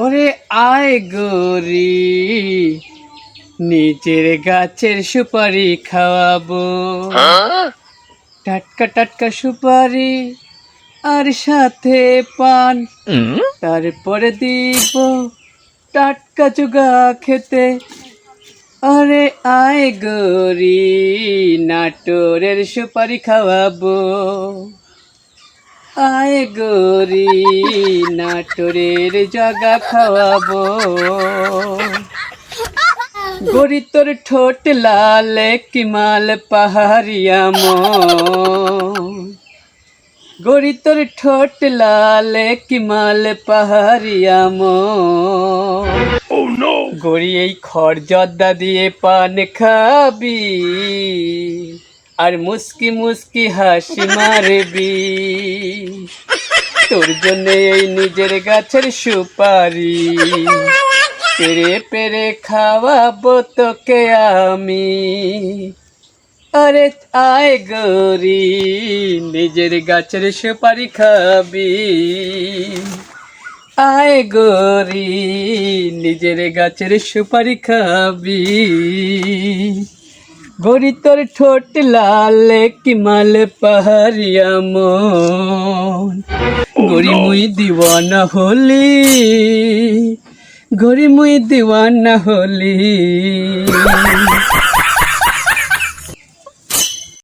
ওরে আয় গোরি, নিজের গাছের সুপারি খাওয়াবো। টাটকা টাটকা সুপারি আর সাথে পান, তারপরে দিব টাটকা চুগা খেতে। আরে আয় গোরি, নাটোরের সুপারি খাওয়াবো। আয় গোরি, নাটোরের জগা খাওয়াবো। গোরি তোর ঠোঁট লাল কি মাল পাহাড়িয়া গোরি তোর ঠোঁট লাল কি মাল পাহাড়িয়া গোরি এই খড় জর্দা দিয়ে পান খাবি আর মুস্কি মুস্কি হাসি মারবি। তোর জন্য এই নিজের গাছের সুপারি পেরে পেরে খাওয়াবো তোকে আমি। আরে আয় গোরি, নিজের গাছের সুপারি খাবি। আয় গোরি, নিজের গাছের সুপারি খাবি। গোরি তোর ঠোঁট লাল কি মাল পাহাড়িয়া গোরি মুই দিওয়ানা হলি, গোরি মুই দিওয়ানা হলি।